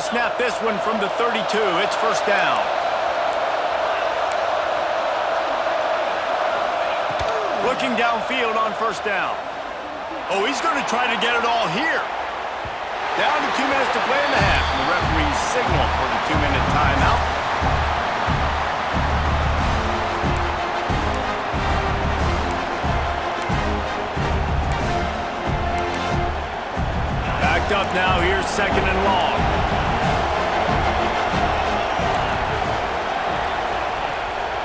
snap this one from the 32. It's first down. Looking downfield on first down. Oh, he's going to try to get it all here. Down to 2 minutes to play in the half. And the referee's signal for the 2-minute timeout. Backed up now. Here's second and long.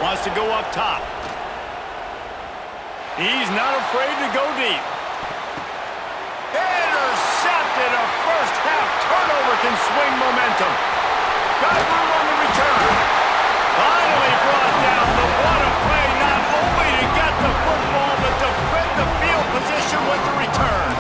Wants to go up top. He's not afraid to go deep. Intercepted. A first-half turnover can swing momentum. Got room on the return. Finally brought down. The what a play, not only to get the football, but to flip the field position with the return.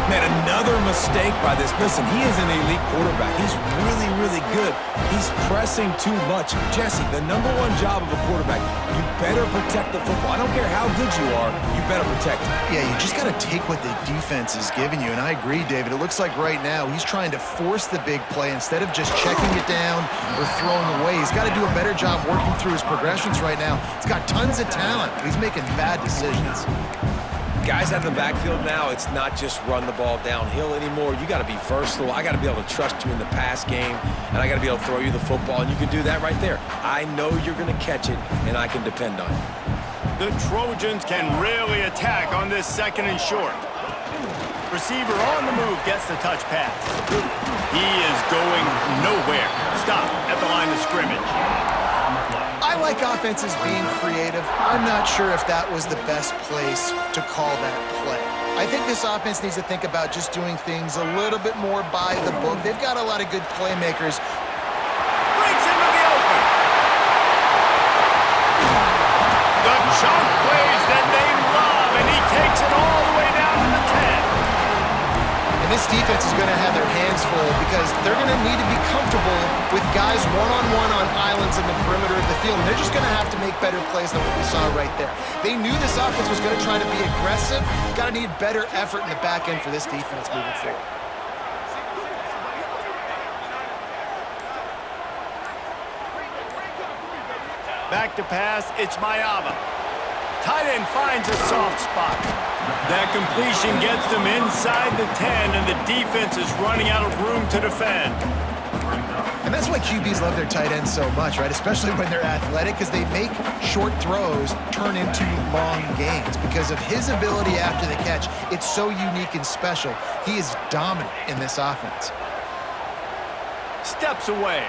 Man, another mistake by this. Listen, he is an elite quarterback. He's really, really good. He's pressing too much. Jesse, the number one job of a quarterback, you better protect the football. I don't care how good you are, you better protect it. Yeah, you just got to take what the defense is giving you, and I agree, David. It looks like right now he's trying to force the big play instead of just checking it down or throwing away. He's got to do a better job working through his progressions right now. He's got tons of talent, but he's making bad decisions. Guys out in the backfield now, it's not just run the ball downhill anymore. You got to be versatile. I got to be able to trust you in the pass game, and I got to be able to throw you the football, and you can do that right there. I know you're going to catch it, and I can depend on you. The Trojans can really attack on this second and short. Receiver on the move gets the touch pass. He is going nowhere. Stop at the line of scrimmage. I like offenses being creative. I'm not sure if that was the best place to call that play. I think this offense needs to think about just doing things a little bit more by the book. They've got a lot of good playmakers. Breaks into the open. The chunk plays that they love, and he takes it all the way down to the 10. And this defense is going to have their hands full because they're going to need to be comfortable with guys one-on-one on islands in the perimeter of the field. And they're just going to have to make better plays than what we saw right there. They knew this offense was going to try to be aggressive. Got to need better effort in the back end for this defense moving forward. Back to pass, it's Mayava. Tight end finds a soft spot. That completion gets them inside the 10, and the defense is running out of room to defend. And that's why QBs love their tight ends so much, right? Especially when they're athletic, because they make short throws turn into long gains. Because of his ability after the catch, it's so unique and special. He is dominant in this offense. Steps away.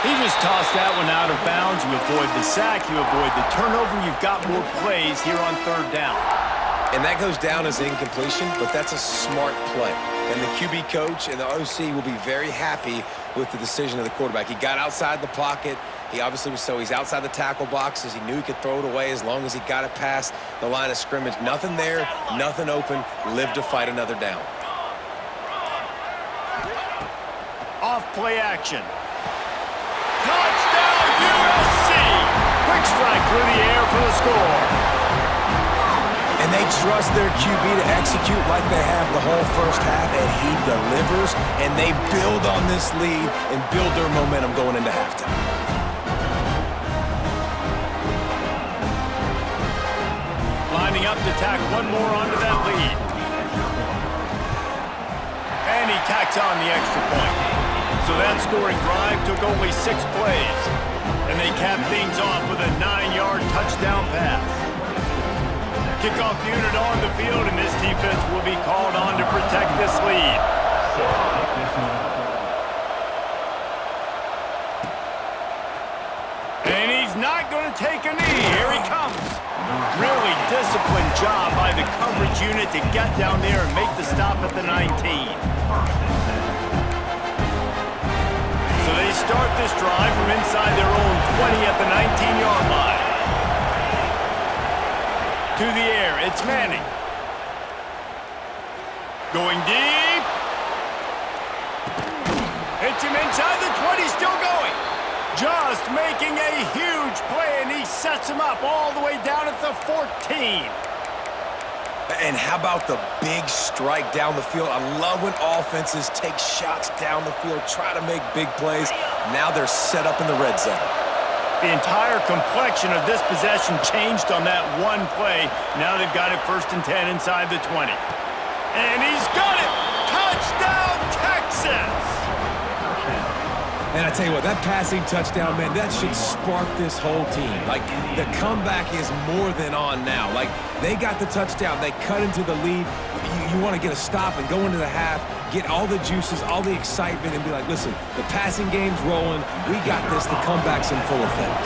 He just tossed that one out of bounds. You avoid the sack, you avoid the turnover. You've got more plays here on third down. And that goes down as incompletion, but that's a smart play. And the QB coach and the OC will be very happy with the decision of the quarterback. He got outside the pocket. He obviously was he's outside the tackle boxes. He knew he could throw it away as long as he got it past the line of scrimmage. Nothing there, nothing open. Live to fight another down. Off play action. Touchdown USC! Quick strike through the air for the score. And they trust their QB to execute like they have the whole first half, and he delivers, and they build on this lead and build their momentum going into halftime. Lining up to tack one more onto that lead. And he tacks on the extra point. So that scoring drive took only 6 plays. And they capped things off with a 9-yard touchdown pass. Kickoff unit on the field, and this defense will be called on to protect this lead. And he's not going to take a knee. Here he comes. Really disciplined job by the coverage unit to get down there and make the stop at the 19. So they start this drive from inside their own 20 at the 19-yard line. To the air, it's Manning. Going deep. Hits him inside the 20, still going. Just making a huge play, and he sets him up all the way down at the 14. And how about the big strike down the field? I love when offenses take shots down the field, try to make big plays. Now they're set up in the red zone. The entire complexion of this possession changed on that one play. Now they've got it 1st and 10 inside the 20. And he's got it! Touchdown, Texas! And I tell you what, that passing touchdown, man, that should spark this whole team. Like, the comeback is more than on now. Like, they got the touchdown. They cut into the lead. You want to get a stop and go into the half, get all the juices, all the excitement, and be like, listen, the passing game's rolling. We got this. The comeback's in full effect.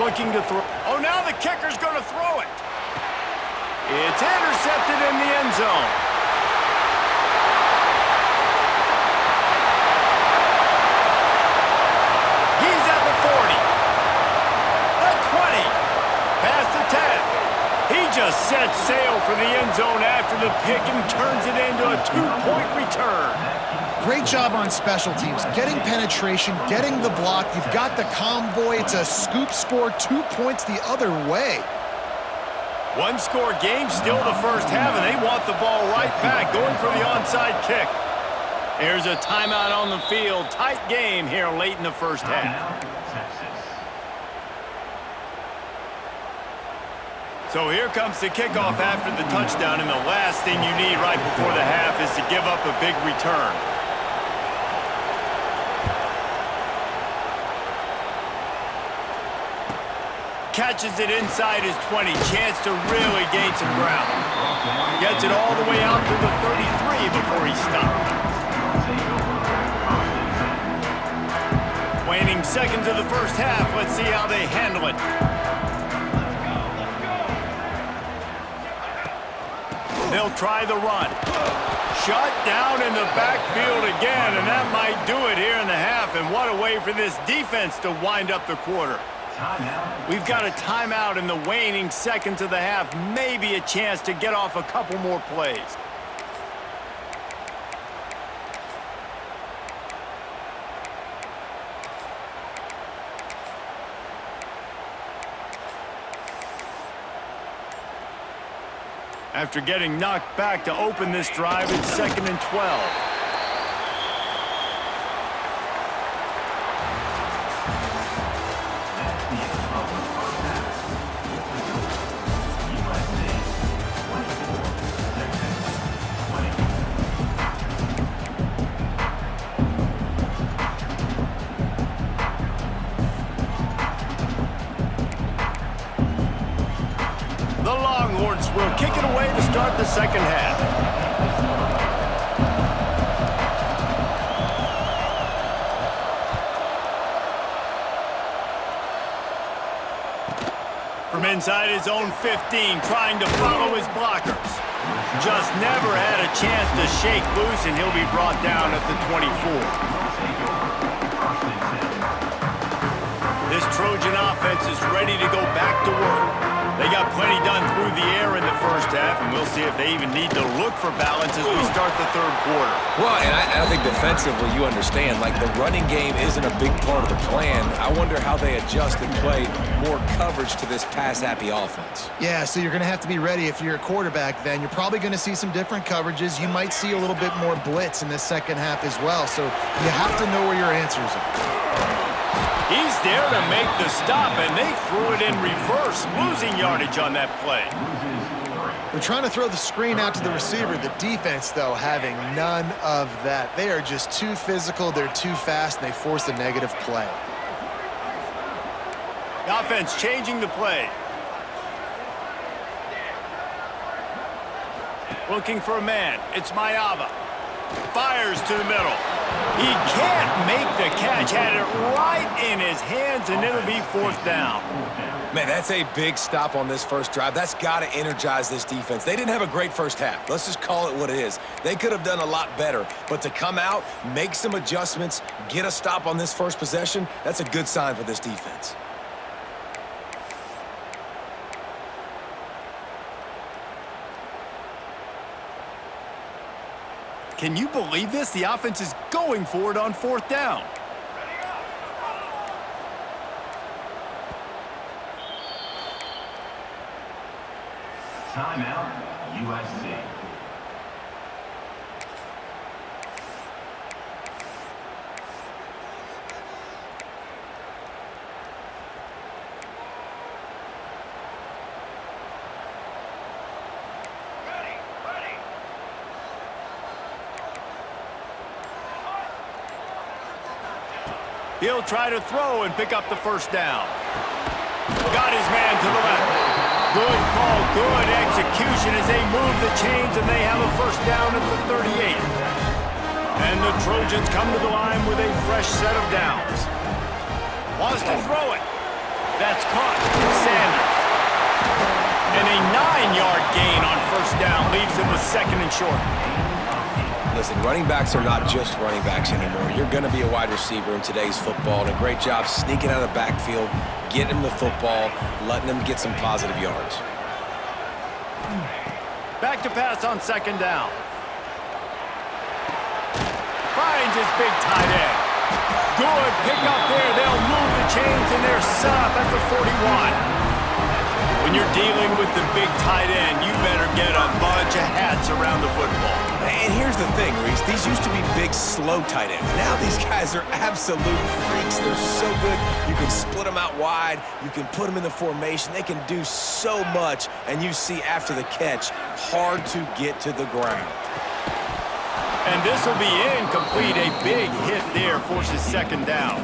Looking to throw. Oh, now the kicker's going to throw it. It's intercepted in the end zone. He's at the 40. The 20. Past the 10. He just sets sail for the end zone after the pick and turns it into a 2-point return. Great job on special teams, getting penetration, getting the block. You've got the convoy. It's a scoop score, 2 points the other way. One-score game, still the first half, and they want the ball right back, going for the onside kick. There's a timeout on the field. Tight game here late in the first half. So here comes the kickoff after the touchdown, and the last thing you need right before the half is to give up a big return. Catches it inside his 20. Chance to really gain some ground. Gets it all the way out to the 33 before he stopped. Waning seconds of the first half. Let's see how they handle it. They'll try the run. Shut down in the backfield again, and that might do it here in the half. And what a way for this defense to wind up the quarter. We've got a timeout in the waning seconds of the half. Maybe a chance to get off a couple more plays. After getting knocked back to open this drive, it's 2nd and 12. The Longhorns will kick it away to start the second half. From inside his own 15, trying to follow his blockers. Just never had a chance to shake loose, and he'll be brought down at the 24. This Trojan offense is ready to go back to work. They got plenty done through the air in the first half, and we'll see if they even need to look for balance as we start the third quarter. Well, and I think defensively, you understand, like the running game isn't a big part of the plan. I wonder how they adjust and play more coverage to this pass-happy offense. Yeah, so you're going to have to be ready if you're a quarterback then. You're probably going to see some different coverages. You might see a little bit more blitz in the second half as well, so you have to know where your answers are. He's there to make the stop, and they threw it in reverse, losing yardage on that play. They're trying to throw the screen out to the receiver. The defense, though, having none of that. They are just too physical, they're too fast, and they force a negative play. The offense changing the play. Looking for a man. It's Mayava. Fires to the middle. He can't make the catch. Had it right in his hands, and it'll be 4th down. Man, that's a big stop on this first drive. That's got to energize this defense. They didn't have a great first half. Let's just call it what it is. They could have done a lot better. But to come out, make some adjustments, get a stop on this first possession, that's a good sign for this defense. Can you believe this? The offense is going for it on 4th down. Timeout, USC. He'll try to throw and pick up the first down. Got his man to the left. Good call, good execution as they move the chains, and they have a first down at the 38. And the Trojans come to the line with a fresh set of downs. Wants to throw it. That's caught. Sanders. And a 9-yard gain on first down leaves him with second and short. Listen, running backs are not just running backs anymore. You're going to be a wide receiver in today's football, and a great job sneaking out of the backfield, getting him the football, letting him get some positive yards. Back to pass on second down. Finds his big tight end. Good pick up there. They'll move the chains, and they're set up at the 41. When you're dealing with the big tight end, you better get a bunch of hats around the football. And here's the thing, Reese. These used to be big, slow tight ends. Now these guys are absolute freaks. They're so good. You can split them out wide. You can put them in the formation. They can do so much. And you see after the catch, hard to get to the ground. And this will be incomplete. A big hit there forces second down.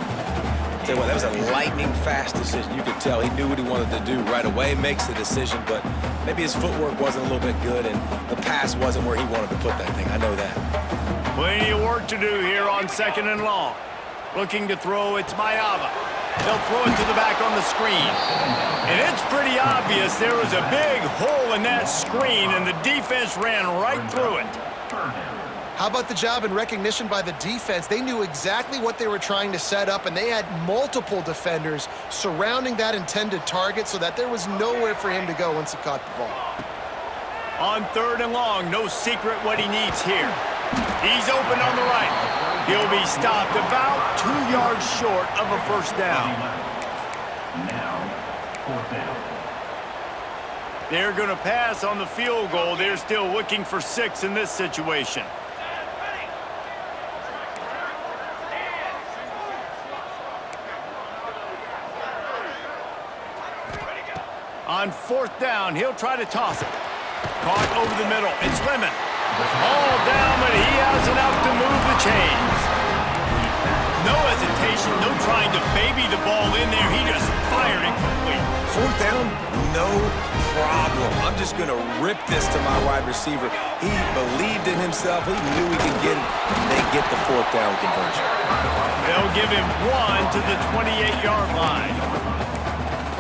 Tell you what, that was a lightning-fast decision. You could tell he knew what he wanted to do right away, makes the decision, but maybe his footwork wasn't a little bit good, and the pass wasn't where he wanted to put that thing. I know that. Plenty of work to do here on second and long. Looking to throw, it's Mayava. They'll throw it to the back on the screen. And it's pretty obvious there was a big hole in that screen, and the defense ran right through it. How about the job and recognition by the defense? They knew exactly what they were trying to set up, and they had multiple defenders surrounding that intended target so that there was nowhere for him to go once he caught the ball. On third and long, no secret what he needs here. He's open on the right. He'll be stopped about 2 yards short of a first down. Now, fourth down. They're going to pass on the field goal. They're still looking for 6 in this situation. On fourth down, he'll try to toss it. Caught over the middle. It's Lemon. All down, but he has enough to move the chains. No hesitation, no trying to baby the ball in there. He just fired it complete. Fourth down, no problem. I'm just going to rip this to my wide receiver. He believed in himself. He knew he could get it, and they get the fourth down conversion. They'll give him 1 to the 28-yard line.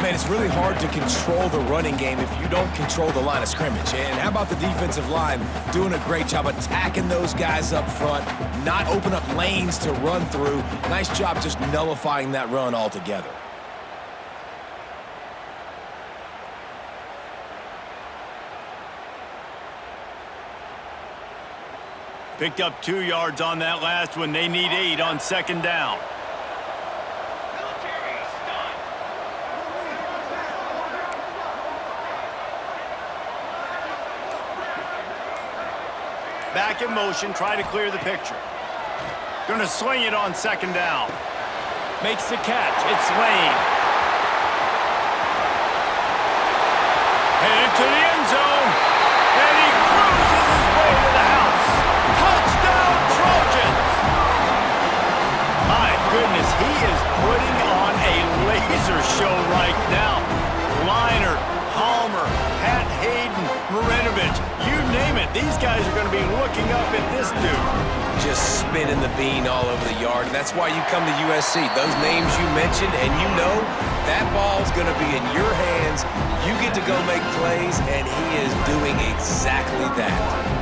Man, it's really hard to control the running game if you don't control the line of scrimmage. And how about the defensive line doing a great job attacking those guys up front, not open up lanes to run through. Nice job just nullifying that run altogether. Picked up 2 yards on that last one. They need 8 on second down. Back in motion, try to clear the picture. Gonna swing it on second down. Makes the catch. It's Lane. Headed to the end zone. And he cruises his way to the house. Touchdown, Trojans! My goodness, he is putting on a laser show right now. Liner, Palmer, Pat Hayden, Marinovich, you name it. These guys are going to be looking up at this dude. Just spinning the bean all over the yard, and that's why you come to USC. Those names you mentioned, and you know that ball's going to be in your hands. You get to go make plays, and he is doing exactly that.